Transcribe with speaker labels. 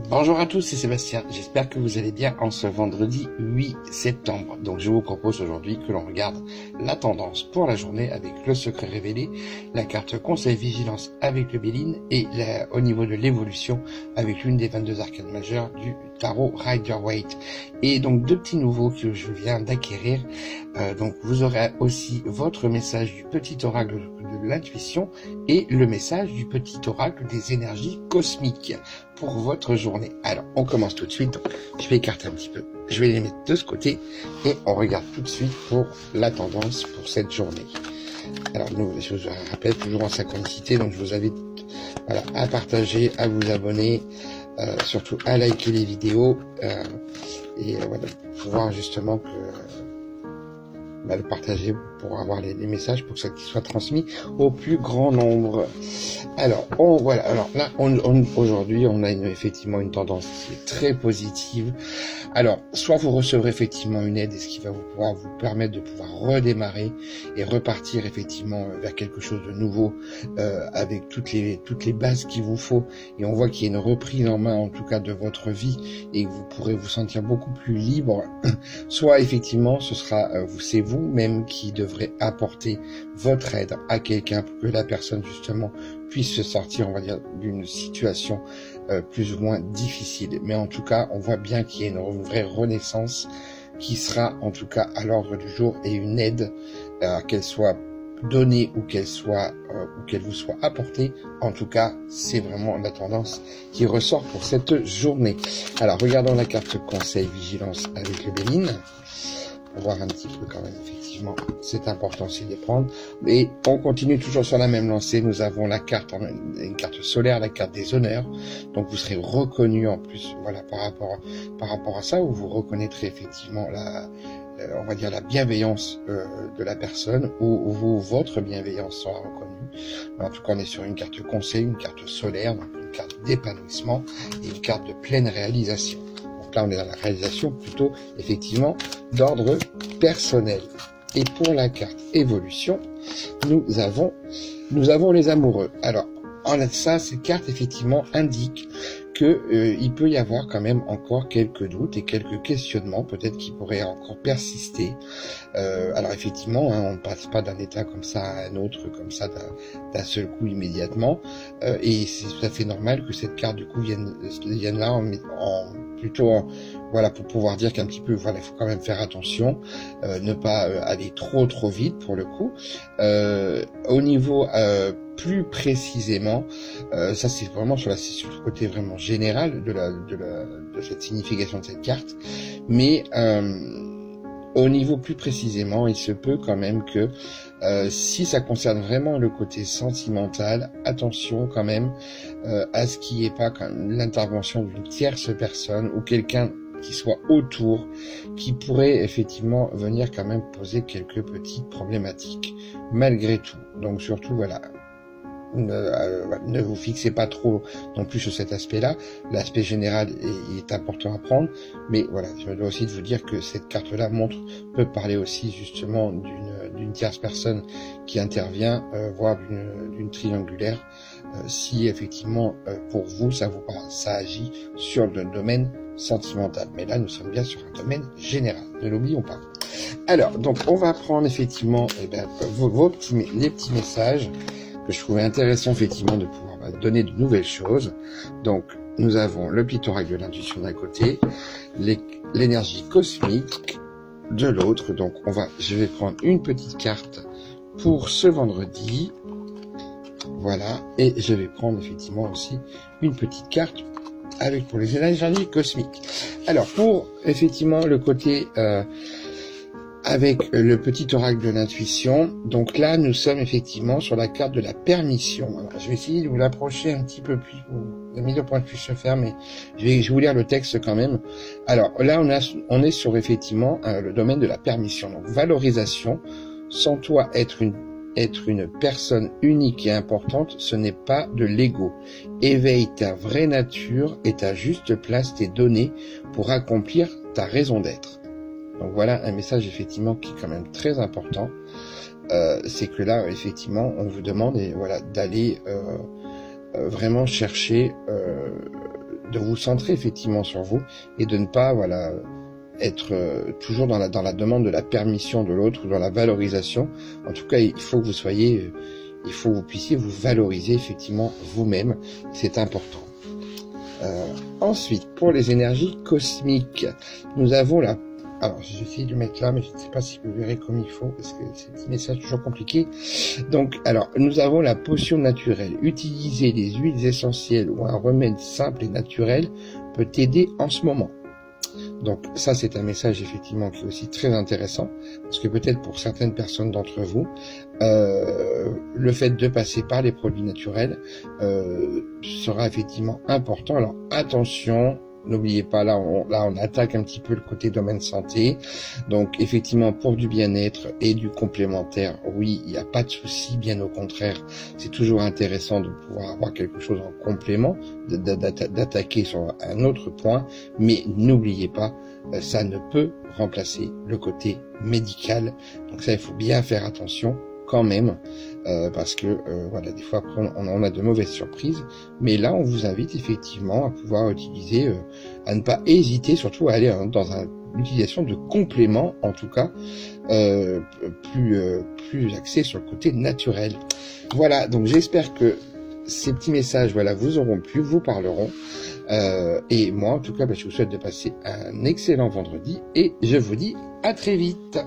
Speaker 1: Bonjour à tous, c'est Sébastien. J'espère que vous allez bien en ce vendredi 8 septembre. Donc je vous propose aujourd'hui que l'on regarde la tendance pour la journée avec le secret révélé, la carte conseil vigilance avec le Béline et au niveau de l'évolution avec l'une des 22 arcanes majeures du tarot Rider-Waite. Et donc deux petits nouveaux que je viens d'acquérir. Donc vous aurez aussi votre message du petit oracle de l'intuition et le message du petit oracle des énergies cosmiques pour votre journée. Alors, on commence tout de suite. Donc, je vais écarter un petit peu. Je vais les mettre de ce côté et on regarde tout de suite pour la tendance pour cette journée. Alors, je vous rappelle toujours en synchronicité, donc je vous invite à partager, à vous abonner, surtout à liker les vidéos et pour voir justement que le partager pour avoir les messages pour que ça soit transmis au plus grand nombre. Alors, alors là, aujourd'hui, on a effectivement une tendance qui est très positive. Alors, soit vous recevrez effectivement une aide, et ce qui va pouvoir vous permettre de pouvoir redémarrer et repartir effectivement vers quelque chose de nouveau, avec toutes les bases qu'il vous faut. Et on voit qu'il y a une reprise en main, en tout cas, de votre vie, et que vous pourrez vous sentir beaucoup plus libre. Soit effectivement, ce sera c'est vous-même qui devrez apporter votre aide à quelqu'un pour que la personne justement puisse se sortir, on va dire, d'une situation plus ou moins difficile. Mais en tout cas, on voit bien qu'il y a une vraie renaissance qui sera en tout cas à l'ordre du jour et une aide, qu'elle soit donnée ou qu'elle vous soit apportée. En tout cas, c'est vraiment la tendance qui ressort pour cette journée. Alors, regardons la carte conseil vigilance avec le Béline. On va voir un petit peu quand même, effectivement, c'est important aussi de les prendre. Et on continue toujours sur la même lancée. Nous avons la carte, une carte solaire, la carte des honneurs. Donc vous serez reconnu en plus, voilà, par rapport à ça, où vous reconnaîtrez effectivement on va dire la bienveillance de la personne, ou votre bienveillance sera reconnue. En tout cas, on est sur une carte conseil, une carte solaire, donc une carte d'épanouissement et une carte de pleine réalisation. Donc là, on est dans la réalisation plutôt, effectivement, d'ordre personnel. Et pour la carte évolution, nous avons les amoureux. Alors, cette carte, effectivement, indique que il peut y avoir quand même encore quelques doutes et quelques questionnements, peut-être qui pourraient encore persister. Alors effectivement, on ne passe pas d'un état comme ça à un autre, comme ça d'un seul coup immédiatement, et c'est tout à fait normal que cette carte du coup vienne là pour pouvoir dire qu'un petit peu, il faut quand même faire attention, ne pas aller trop vite pour le coup. Au niveau plus précisément, ça c'est vraiment sur le côté vraiment général de cette signification de cette carte, mais au niveau plus précisément, il se peut quand même que si ça concerne vraiment le côté sentimental, attention quand même à ce qu'il n'y ait pas l'intervention d'une tierce personne ou quelqu'un qui soit autour, qui pourrait effectivement venir quand même poser quelques petites problématiques malgré tout. Donc surtout ne vous fixez pas trop non plus sur cet aspect-là. L'aspect général est important à prendre, mais voilà, je me dois aussi de vous dire que cette carte-là peut parler aussi justement d'une tierce personne qui intervient, voire d'une triangulaire, si effectivement pour vous ça agit sur le domaine sentimental. Mais là, nous sommes bien sur un domaine général, ne l'oublions pas. Alors, donc on va prendre effectivement les petits messages que je trouvais intéressant effectivement de pouvoir donner de nouvelles choses. Donc nous avons le petit oracle de l'intuition d'un côté, l'énergie cosmique de l'autre. Donc je vais prendre une petite carte pour ce vendredi, voilà, et je vais prendre effectivement aussi une petite carte pour les énergies cosmiques. Alors pour effectivement le côté avec le petit oracle de l'intuition, donc là nous sommes effectivement sur la carte de la permission. Alors, je vais essayer de vous l'approcher un petit peu plus, la mise au point puisse se faire, mais je vais vous lire le texte quand même. Alors là on est sur effectivement le domaine de la permission, donc valorisation. Sans toi être une personne unique et importante, ce n'est pas de l'ego. Éveille ta vraie nature et ta juste place t'est donnée pour accomplir ta raison d'être. Donc voilà un message effectivement qui est quand même très important. C'est que là effectivement on vous demande d'aller vraiment chercher de vous centrer effectivement sur vous et de ne pas, voilà, être toujours dans la demande de la permission de l'autre ou dans la valorisation. En tout cas, il faut que vous soyez, il faut que vous puissiez vous valoriser effectivement vous-même. C'est important. Ensuite, pour les énergies cosmiques, nous avons la... Alors, j'ai essayé de le mettre là, mais je ne sais pas si vous verrez comme il faut, parce que c'est un petit message toujours compliqué. Donc, alors, nous avons la potion naturelle. Utiliser les huiles essentielles ou un remède simple et naturel peut t'aider en ce moment. Donc, ça, c'est un message, effectivement, qui est aussi très intéressant, parce que peut-être pour certaines personnes d'entre vous, le fait de passer par les produits naturels sera effectivement important. Alors, attention, n'oubliez pas, là on attaque un petit peu le côté domaine santé. Donc effectivement, pour du bien-être et du complémentaire, oui, il n'y a pas de souci, bien au contraire. C'est toujours intéressant de pouvoir avoir quelque chose en complément, d'attaquer sur un autre point. Mais n'oubliez pas, ça ne peut remplacer le côté médical. Donc ça, il faut bien faire attention quand même, parce que voilà, des fois après on a de mauvaises surprises, mais là on vous invite effectivement à pouvoir utiliser, à ne pas hésiter, surtout à aller dans l'utilisation de compléments, en tout cas plus axés sur le côté naturel. Voilà, donc j'espère que ces petits messages, voilà, vous auront plu, vous parleront, et moi en tout cas, je vous souhaite de passer un excellent vendredi et je vous dis à très vite.